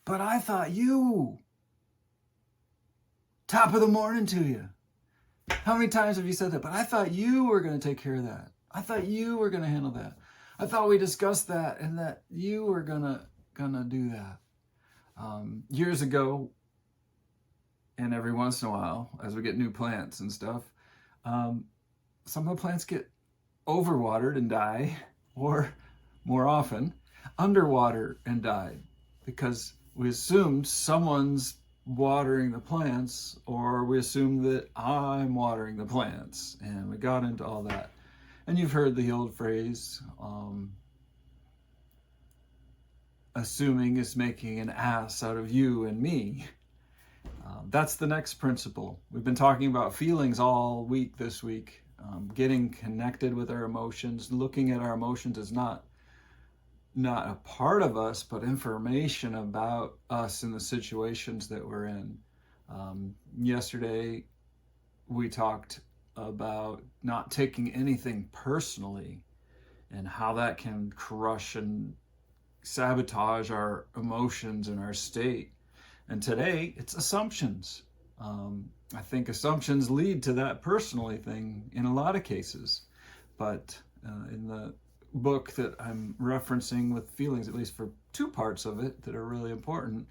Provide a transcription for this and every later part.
But I thought you. Top of the morning to you. How many times have you said that? But I thought you were going to take care of that. I thought you were going to handle that. I thought we discussed that and that you were gonna do that. Years ago, and every once in a while, as we get new plants and stuff, um, some of the plants get overwatered and die, or more often, underwater and die, because we assumed someone's watering the plants, or we assume that I'm watering the plants, and we got into all that. And you've heard the old phrase, assuming is making an ass out of you and me. That's the next principle. We've been talking about feelings all week this week. Getting connected with our emotions, looking at our emotions as not a part of us, but information about us in the situations that we're in. Yesterday, we talked about not taking anything personally and how that can crush and sabotage our emotions and our state. And today, it's assumptions. I think assumptions lead to that personally thing in a lot of cases. But in the book that I'm referencing with feelings, at least for two parts of it that are really important,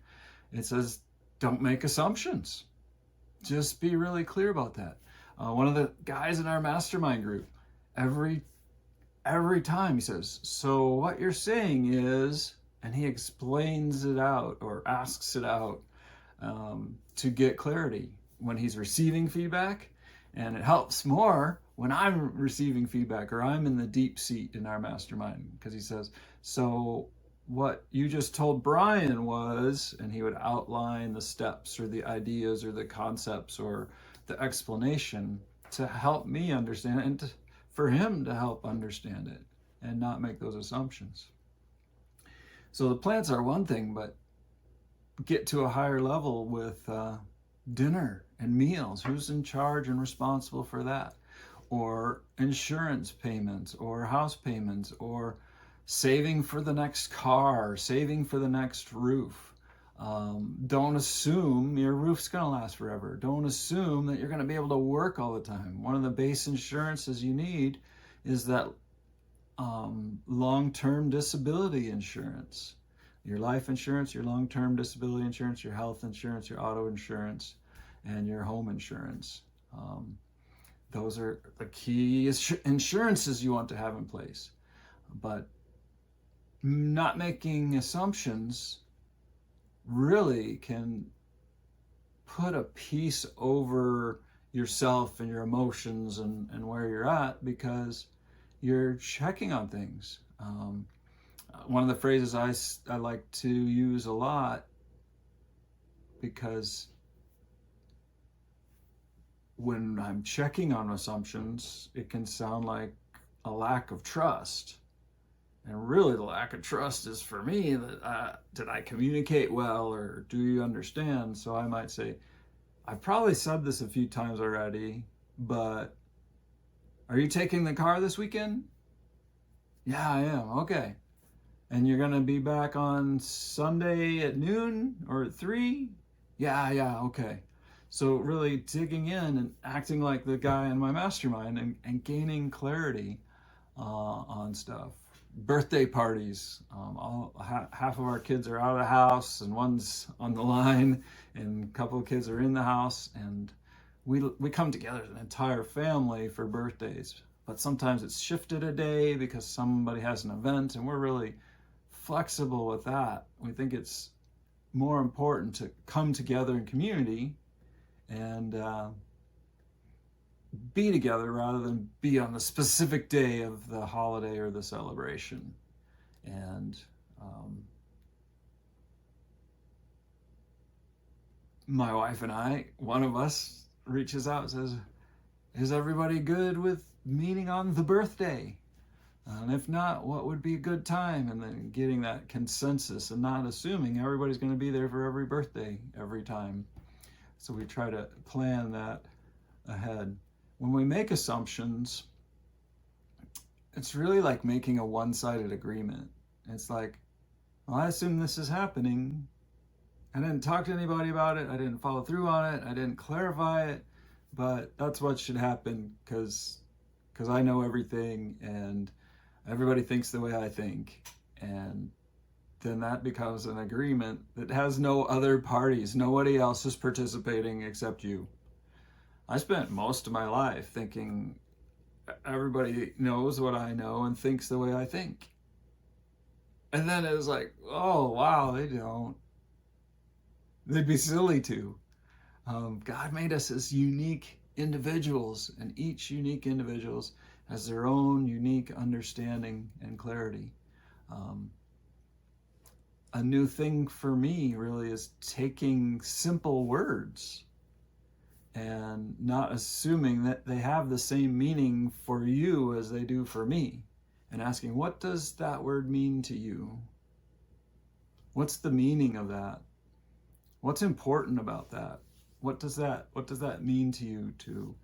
it says, don't make assumptions. Just be really clear about that. One of the guys in our mastermind group, every time he says, so what you're saying is, and he explains it out or asks it out to get clarity when he's receiving feedback. And it helps more when I'm receiving feedback or I'm in the deep seat in our mastermind, because he says, so what you just told Brian was, and he would outline the steps or the ideas or the concepts or the explanation to help me understand it, and for him to help understand it and not make those assumptions. So the plants are one thing, but get to a higher level with dinner and meals. Who's in charge and responsible for that? Or insurance payments, or house payments, or saving for the next car, saving for the next roof. Don't assume your roof's going to last forever. Don't assume that you're going to be able to work all the time. One of the base insurances you need is that long-term disability insurance. Your life insurance, your long-term disability insurance, your health insurance, your auto insurance, and your home insurance. Those are the key insurances you want to have in place. But not making assumptions really can put a piece over yourself and your emotions and where you're at, because you're checking on things. One of the phrases I like to use a lot, because when I'm checking on assumptions, it can sound like a lack of trust. And really, the lack of trust is for me that did I communicate well, or do you understand? So I might say, I've probably said this a few times already, but are you taking the car this weekend? Yeah, I am. Okay. And you're going to be back on Sunday at noon or at 3? Yeah, okay. So really digging in and acting like the guy in my mastermind, and gaining clarity on stuff. Birthday parties. Half of our kids are out of the house and one's on the line, and a couple of kids are in the house, and we come together as an entire family for birthdays. But sometimes it's shifted a day because somebody has an event, and we're really flexible with that. We think it's more important to come together in community and be together rather than be on the specific day of the holiday or the celebration. And my wife and I, one of us reaches out and says, is everybody good with meeting on the birthday? And if not, what would be a good time? And then getting that consensus and not assuming everybody's going to be there for every birthday every time. So we try to plan that ahead. When we make assumptions, it's really like making a one-sided agreement. It's like, well, I assume this is happening, I didn't talk to anybody about it. I didn't follow through on it. I didn't clarify it. But that's what should happen because I know everything and everybody thinks the way I think. And then that becomes an agreement that has no other parties. Nobody else is participating except you. I spent most of my life thinking everybody knows what I know and thinks the way I think. And then it was like, oh, wow, they don't. They'd be silly to. God made us as unique individuals, and each unique individual has their own unique understanding and clarity. Um, a new thing for me really is taking simple words and not assuming that they have the same meaning for you as they do for me, and asking, what does that word mean to you? What's the meaning of that? What's important about that? What does that mean to you to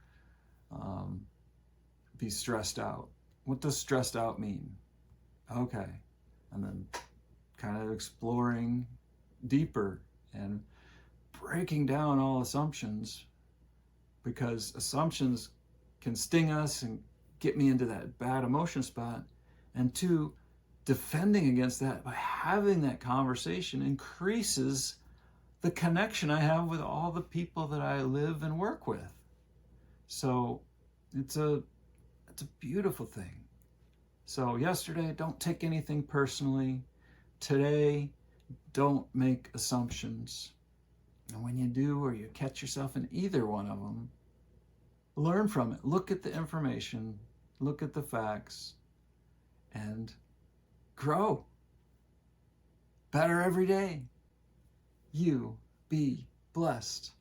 be stressed out? What does stressed out mean? Okay. And then kind of exploring deeper and breaking down all assumptions, because assumptions can sting us and get me into that bad emotion spot. And two, defending against that by having that conversation increases the connection I have with all the people that I live and work with. So it's a beautiful thing. So yesterday, don't take anything personally. Today, don't make assumptions. And when you do, or you catch yourself in either one of them, learn from it. Look at the information, look at the facts, and grow. Better every day. You be blessed.